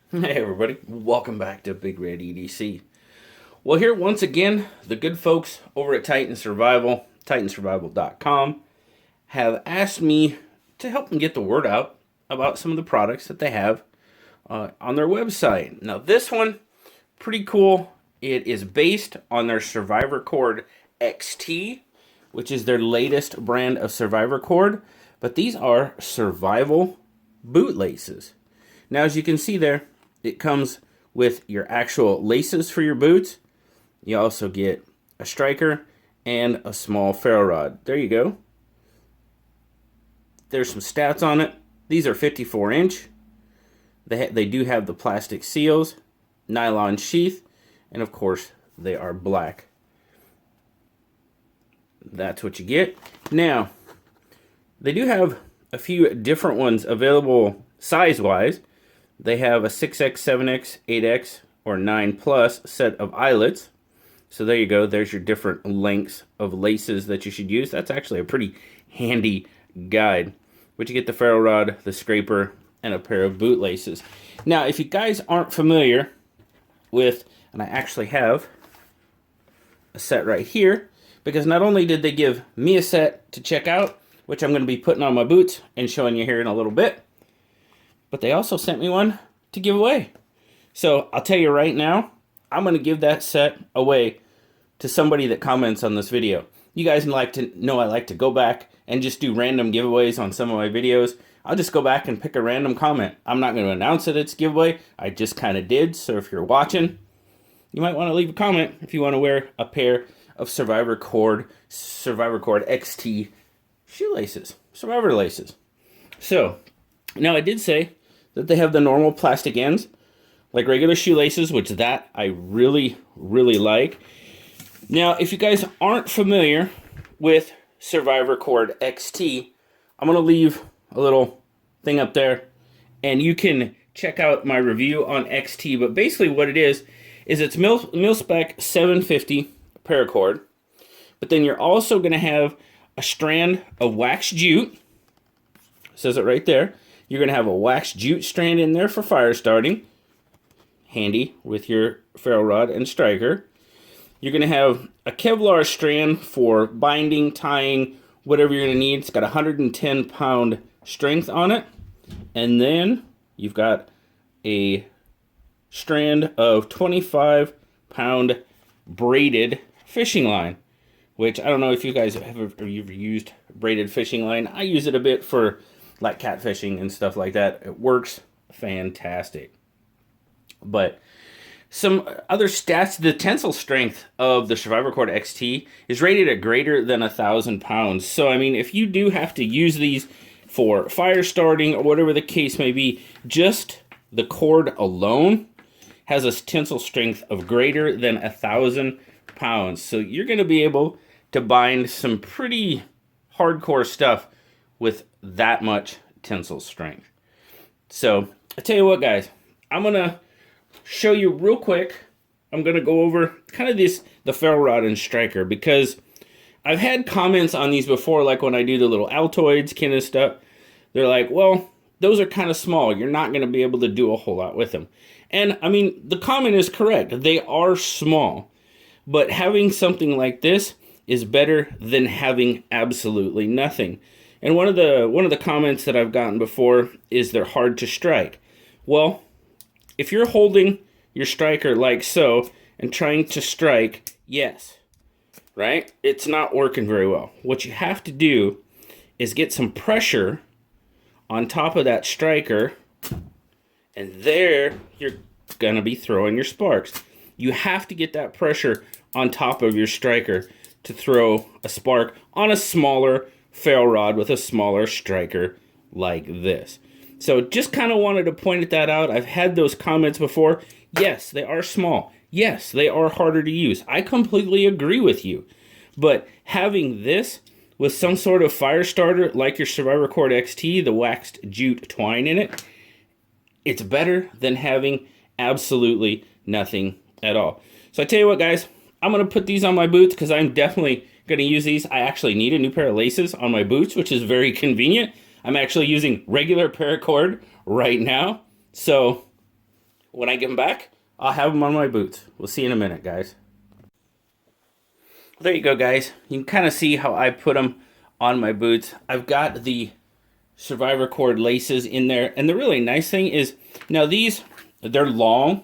Hey everybody, welcome back to BigRedEDC. Well, here once again, the good folks over at Titan Survival, TitanSurvival.com, have asked me to help them get the word out about some of the products that they have on their website. Now this one, pretty cool. It is based on their SurvivorCord XT, which is their latest brand of SurvivorCord, but these are survival bootlaces. Now as you can see there, it comes with your actual laces for your boots. You also get a striker and a small ferro rod. There you go. There's some stats on it. These are 54-inch. They do have the plastic seals, nylon sheath, and of course they are black. That's what you get. Now, they do have a few different ones available size-wise. They have a 6X, 7X, 8X, or 9 plus set of eyelets. So there you go. There's your different lengths of laces that you should use. That's actually a pretty handy guide. But you get the ferro rod, the scraper, and a pair of boot laces. Now, if you guys aren't familiar with, and I actually have a set right here, because not only did they give me a set to check out, which I'm going to be putting on my boots and showing you here in a little bit, but they also sent me one to give away. So I'll tell you right now, I'm going to give that set away to somebody that comments on this video. You guys like to know I like to go back and just do random giveaways on some of my videos. I'll just go back and pick a random comment. I'm not going to announce that it's a giveaway. I just kind of did. So if you're watching, you might want to leave a comment if you want to wear a pair of SurvivorCord XT shoelaces, Survivor laces. So now I did say that they have the normal plastic ends, like regular shoelaces, which that I really, really like. Now, if you guys aren't familiar with SurvivorCord XT, I'm going to leave a little thing up there, and you can check out my review on XT. But basically what it is it's mil-spec 750 paracord, but then you're also going to have a strand of wax jute. It says it right there. You're going to have a wax jute strand in there for fire starting. Handy with your ferro rod and striker. You're going to have a Kevlar strand for binding, tying, whatever you're going to need. It's got 110 pound strength on it. And then you've got a strand of 25 pound braided fishing line, which I don't know if you guys have ever used braided fishing line. I use it a bit for like catfishing and stuff like that. It works fantastic. But some other stats, the tensile strength of the SurvivorCord XT is rated at greater than 1,000 pounds. So, I mean, if you do have to use these for fire starting or whatever the case may be, just the cord alone has a tensile strength of greater than 1,000 pounds. So you're going to be able to bind some pretty hardcore stuff with that much tensile strength. So I tell you what, guys, I'm gonna show you real quick. I'm gonna go over kind of the ferro rod and striker, because I've had comments on these before, like when I do the little Altoids kind of stuff. They're like, well, those are kind of small. You're not gonna be able to do a whole lot with them. And I mean, the comment is correct. They are small, but having something like this is better than having absolutely nothing. And one of the comments that I've gotten before is they're hard to strike. Well, if you're holding your striker like so and trying to strike, yes, right? It's not working very well. What you have to do is get some pressure on top of that striker, and there you're gonna be throwing your sparks. You have to get that pressure on top of your striker to throw a spark on a smaller ferro rod with a smaller striker like this. So just kind of wanted to point that out. I've had those comments before. Yes, they are small. Yes, they are harder to use. I completely agree with you. But having this with some sort of fire starter like your SurvivorCord XT, the waxed jute twine in it, it's better than having absolutely nothing at all. So I tell you what, guys, I'm going to put these on my boots because I'm definitely going to use these. I actually need a new pair of laces on my boots, which is very convenient. I'm actually using regular paracord right now. So when I get them back, I'll have them on my boots. We'll see you in a minute, guys. There you go, guys. You can kind of see how I put them on my boots. I've got the SurvivorCord laces in there. And the really nice thing is, now these, they're long.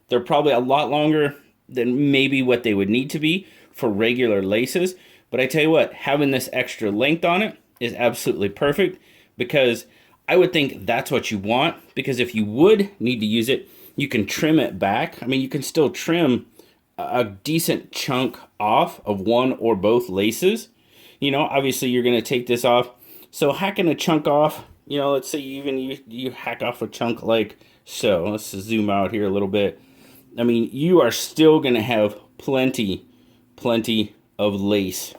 They're probably a lot longer than maybe what they would need to be for regular laces. But I tell you what, having this extra length on it is absolutely perfect, because I would think that's what you want, because if you would need to use it, you can trim it back. I mean, you can still trim a decent chunk off of one or both laces. You know, obviously you're going to take this off. So hacking a chunk off, you know, let's say you hack off a chunk like so. Let's zoom out here a little bit. I mean, you are still going to have plenty of lace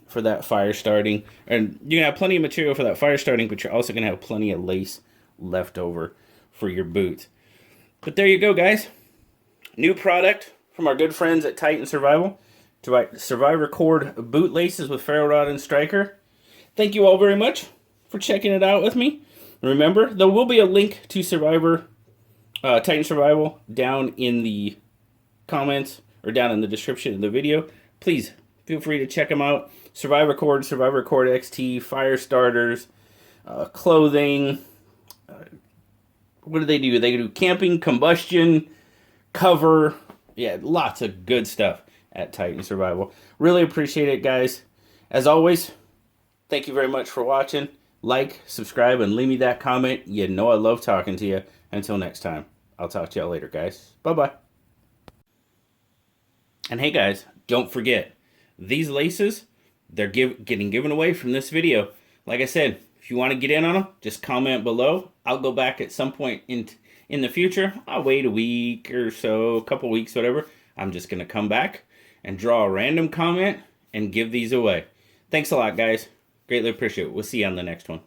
for that fire starting. And you're going to have plenty of material for that fire starting, but you're also going to have plenty of lace left over for your boots. But there you go, guys. New product from our good friends at Titan Survival. SurvivorCord boot laces with ferro rod and striker. Thank you all very much for checking it out with me. Remember, there will be a link to Titan Survival down in the comments or down in the description of the video. Please feel free to check them out. SurvivorCord, SurvivorCord XT, fire starters, clothing. What do? They do camping, combustion, cover. Yeah, lots of good stuff at Titan Survival. Really appreciate it, guys. As always, thank you very much for watching. Like, subscribe, and leave me that comment. You know I love talking to you. Until next time, I'll talk to y'all later, guys. Bye-bye. And hey, guys, don't forget, these laces, they're getting given away from this video. Like I said, if you want to get in on them, just comment below. I'll go back at some point in the future. I'll wait a week or so, a couple weeks, whatever. I'm just going to come back and draw a random comment and give these away. Thanks a lot, guys. Greatly appreciate it. We'll see you on the next one.